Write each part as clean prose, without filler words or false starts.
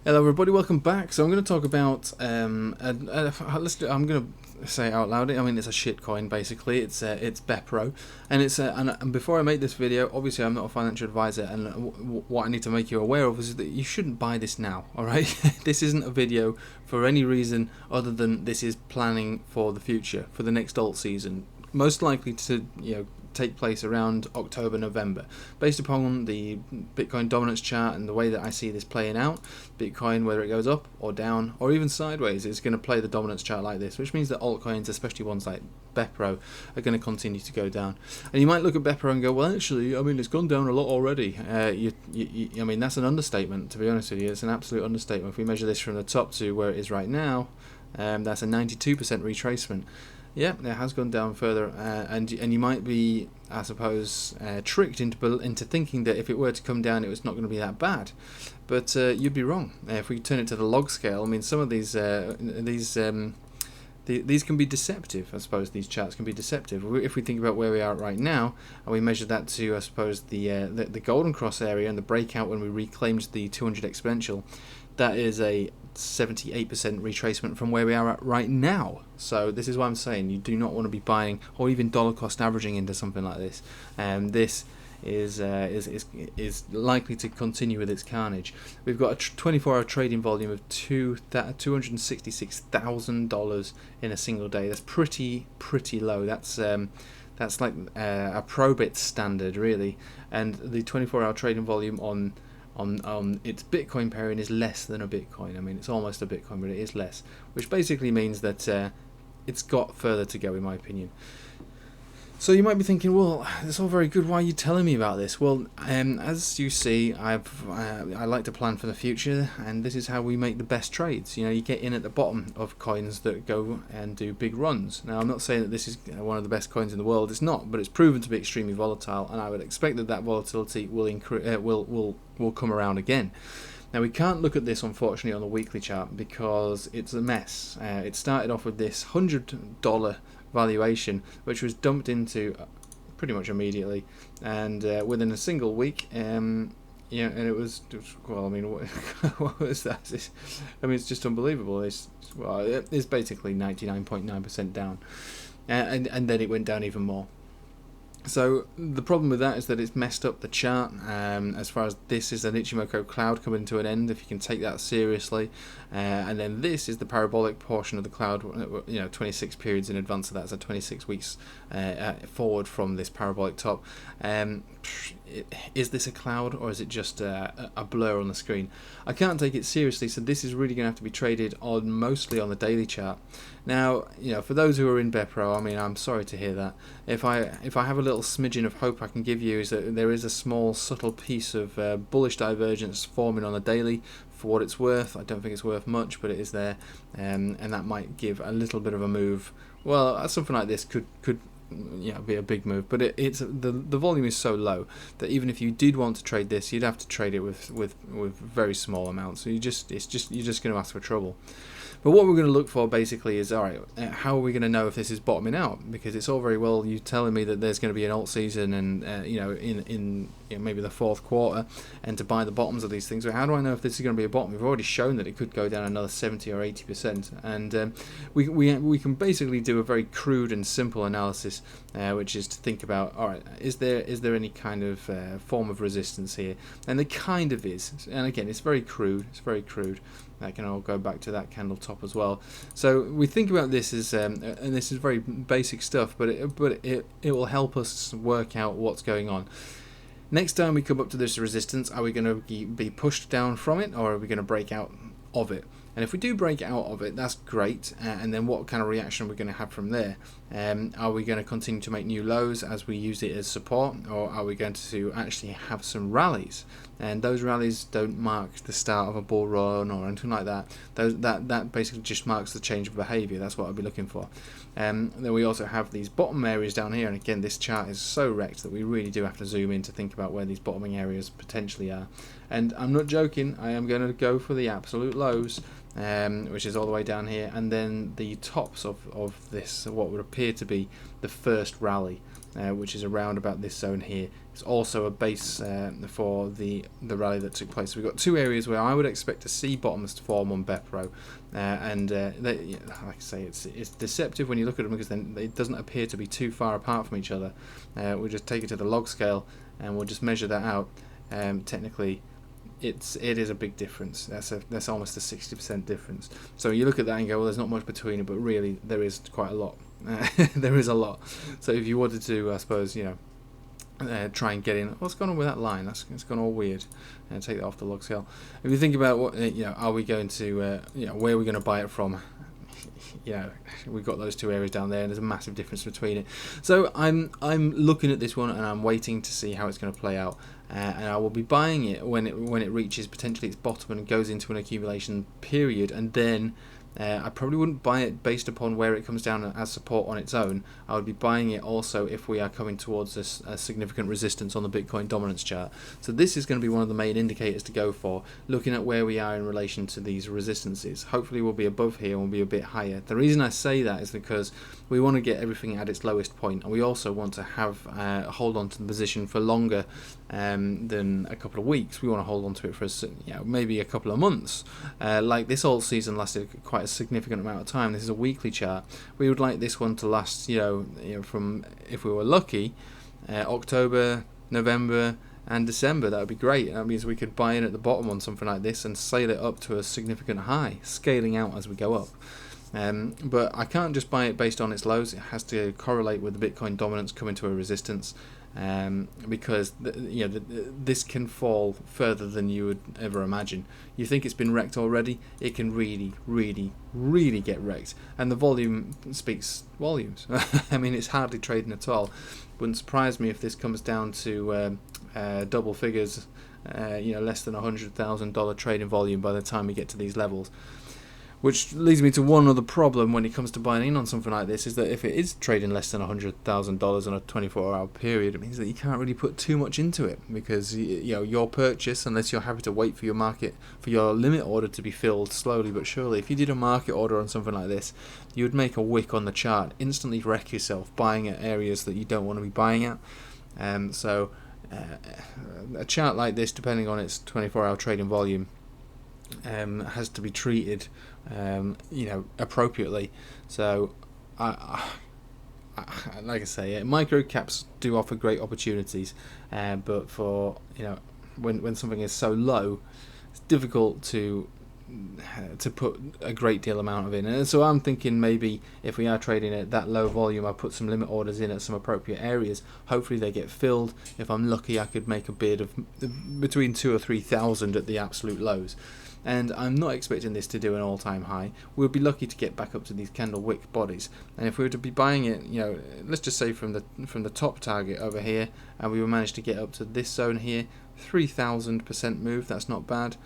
Hello everybody, welcome back. So I'm going to talk about, I'm going to say it out loud, I mean it's a shit coin basically, it's BEPRO, and and before I make this video, obviously I'm not a financial advisor, and what I need to make you aware of is that you shouldn't buy this now, alright? This isn't a video for any reason other than this is planning for the future, for the next alt season, most likely to, take place around October, November. Based upon the Bitcoin dominance chart and the way that I see this playing out, Bitcoin, whether it goes up or down or even sideways, is going to play the dominance chart like this, which means that altcoins, especially ones like BEPRO, are going to continue to go down. And you might look at BEPRO and go, well, actually, I mean, it's gone down a lot already. I mean, that's an understatement, to be honest with you. It's an absolute understatement. If we measure this from the top to where it is right now, that's a 92% retracement. Yeah, it has gone down further, and you might be, I suppose, tricked into thinking that if it were to come down, it was not going to be that bad, but you'd be wrong. If we turn it to the log scale, I mean, some of these can be deceptive. I suppose these charts can be deceptive. If we think about where we are right now, and we measure that to, I suppose, the golden cross area and the breakout when we reclaimed the 200 exponential, that is a 78% retracement from where we are at right now. So this is why I'm saying you do not want to be buying or even dollar cost averaging into something like this. This is likely to continue with its carnage. We've got a 24-hour trading volume of $266,000 in a single day. That's pretty low. That's like a Probit standard, really. And the 24-hour trading volume on its Bitcoin pairing is less than a Bitcoin. I mean, it's almost a Bitcoin, but it is less, which basically means that it's got further to go, in my opinion. So you might be thinking, well, it's all very good, why are you telling me about this? Well, as you see, I like to plan for the future, and this is how we make the best trades. You get in at the bottom of coins that go and do big runs. Now, I'm not saying that this is one of the best coins in the world. It's not, but it's proven to be extremely volatile, and I would expect that volatility will come around again. Now, we can't look at this, unfortunately, on the weekly chart because it's a mess. It started off with this $100 valuation, which was dumped into pretty much immediately, and within a single week, and it was, well, I mean, what was that? It's just unbelievable. It's basically 99.9% down, and then it went down even more. So the problem with that is that it's messed up the chart. As far as this is an Ichimoku cloud coming to an end, if you can take that seriously, and then this is the parabolic portion of the cloud. 26 periods in advance of that, so 26 weeks forward from this parabolic top. Is this a cloud, or is it just a blur on the screen? I can't take it seriously, so this is really going to have to be traded on mostly on the daily chart. Now, for those who are in BEPRO, I mean, I'm sorry to hear that. If I have a little smidgen of hope I can give you, is that there is a small subtle piece of bullish divergence forming on the daily. For what it's worth, I don't think it's worth much, but it is there, and that might give a little bit of a move. Well, something like this could be a big move, but it's the volume is so low that even if you did want to trade this, you'd have to trade it with very small amounts. So you're just going to ask for trouble. But what we're going to look for basically is, all right, how are we going to know if this is bottoming out? Because it's all very well you telling me that there's going to be an alt season and in maybe the fourth quarter, and to buy the bottoms of these things. So how do I know if this is going to be a bottom? We've already shown that it could go down another 70 or 80%, and we can basically do a very crude and simple analysis, which is to think about, all right, is there any kind of form of resistance here? And there kind of is, and again, it's very crude. I can all go back to that candle top as well. So we think about this as, and this is very basic stuff, but it will help us work out what's going on. Next time we come up to this resistance, are we going to be pushed down from it, or are we going to break out of it? And if we do break out of it, that's great. And then what kind of reaction are we going to have from there? Are we going to continue to make new lows as we use it as support, or are we going to actually have some rallies? And those rallies don't mark the start of a bull run or anything like that. That basically just marks the change of behavior. That's what I'd be looking for. Then we also have these bottom areas down here, and again, this chart is so wrecked that we really do have to zoom in to think about where these bottoming areas potentially are. And I'm not joking, I am going to go for the absolute lows, which is all the way down here, and then the tops of this, what would appear to be the first rally. which is around about this zone here. It's also a base for the rally that took place. So we've got two areas where I would expect to see bottoms form on BEPRO, and like I say, it's deceptive when you look at them, because then it doesn't appear to be too far apart from each other. We'll just take it to the log scale and we'll just measure that out. Technically, it is a big difference. That's almost a 60% difference. So you look at that and go, well, there's not much between it, but really there is quite a lot. There is a lot. So if you wanted to, I suppose, try and get in. What's going on with that line? It's gone all weird. And take that off the log scale. If you think about what are we going to where are we going to buy it from? We've got those two areas down there, and there's a massive difference between it. So I'm looking at this one, and I'm waiting to see how it's going to play out. And I will be buying it when it reaches potentially its bottom and goes into an accumulation period, and then I probably wouldn't buy it based upon where it comes down as support on its own. I would be buying it also if we are coming towards a significant resistance on the Bitcoin dominance chart. So this is going to be one of the main indicators to go for, looking at where we are in relation to these resistances. Hopefully we'll be above here and we'll be a bit higher. The reason I say that is because we want to get everything at its lowest point, and we also want to have hold on to the position for longer than a couple of weeks. We want to hold on to it for maybe a couple of months. Like this alt season lasted quite a significant amount of time. This is a weekly chart. We would like this one to last, from, if we were lucky, October, November and December. That would be great. That means we could buy in at the bottom on something like this and sail it up to a significant high, scaling out as we go up. But I can't just buy it based on its lows. It has to correlate with the Bitcoin dominance coming to a resistance, because this can fall further than you would ever imagine. You think it's been wrecked already, it can really, really, really get wrecked, and the volume speaks volumes. I mean, it's hardly trading at all. Wouldn't surprise me if this comes down to double figures, less than $100,000 trading volume by the time we get to these levels. Which leads me to one other problem when it comes to buying in on something like this, is that if it is trading less than $100,000 on a 24-hour period, it means that you can't really put too much into it, because your purchase, unless you're happy to wait for your limit order to be filled slowly but surely. If you did a market order on something like this, you would make a wick on the chart, instantly wreck yourself buying at areas that you don't want to be buying at. So a chart like this, depending on its 24-hour trading volume, has to be treated appropriately. So like I say, micro caps do offer great opportunities, but for when something is so low, it's difficult to put a great deal amount of in. And so I'm thinking maybe if we are trading at that low volume, I'll put some limit orders in at some appropriate areas. Hopefully they get filled. If I'm lucky, I could make a bid of between 2,000 or 3,000 at the absolute lows. And I'm not expecting this to do an all-time high. We'll be lucky to get back up to these candle wick bodies. And if we were to be buying it, let's just say from the top target over here, and we will manage to get up to this zone here, 3,000% move. That's not bad.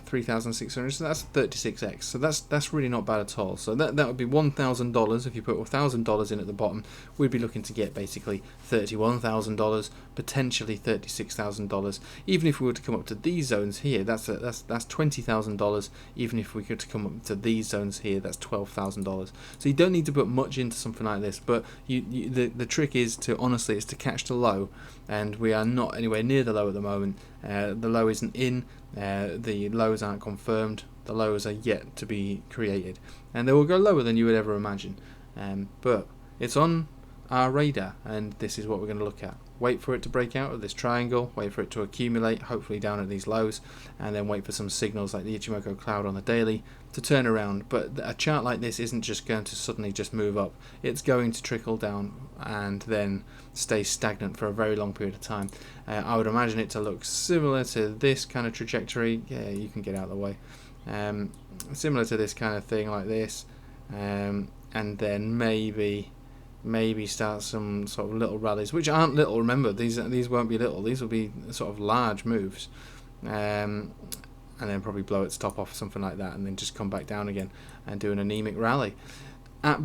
3,600, so that's 36x. So that's really not bad at all. So that would be $1,000. If you put $1,000 in at the bottom, we'd be looking to get basically $31,000, potentially $36,000. Even if we were to come up to these zones here, that's $20,000. Even if we could come up to these zones here, that's $12,000. So you don't need to put much into something like this. But the trick is to catch the low, and we are not anywhere near the low at the moment. The low isn't in. The lows aren't confirmed. The lows are yet to be created, and they will go lower than you would ever imagine. But it's on our radar, and this is what we're going to look at. Wait for it to break out of this triangle, wait for it to accumulate, hopefully down at these lows, and then wait for some signals like the Ichimoku cloud on the daily to turn around. But a chart like this isn't just going to suddenly just move up. It's going to trickle down and then stay stagnant for a very long period of time. I would imagine it to look similar to this kind of trajectory. Yeah, you can get out of the way. Similar to this kind of thing like this, and then maybe start some sort of little rallies, which aren't little. Remember, these won't be little. These will be sort of large moves, and then probably blow its top off, something like that, and then just come back down again and do an anemic rally. At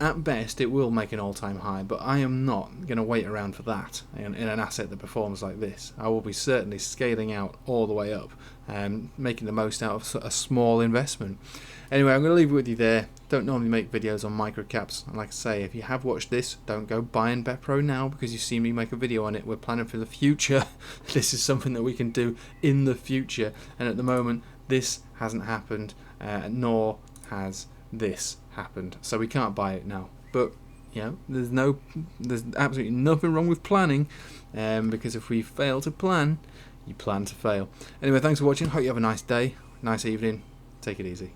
at best it will make an all-time high, but I am not going to wait around for that in an asset that performs like this. I will be certainly scaling out all the way up and making the most out of a small investment. Anyway, I'm going to leave it with you there. Don't normally make videos on microcaps, and like I say, if you have watched this, don't go buying BEPRO now because you've seen me make a video on it. We're planning for the future. This is something that we can do in the future, and at the moment this hasn't happened, nor has this happened, so we can't buy it now. But there's absolutely nothing wrong with planning, because if we fail to plan, you plan to fail. Anyway, thanks for watching. Hope you have a nice day, nice evening. Take it easy.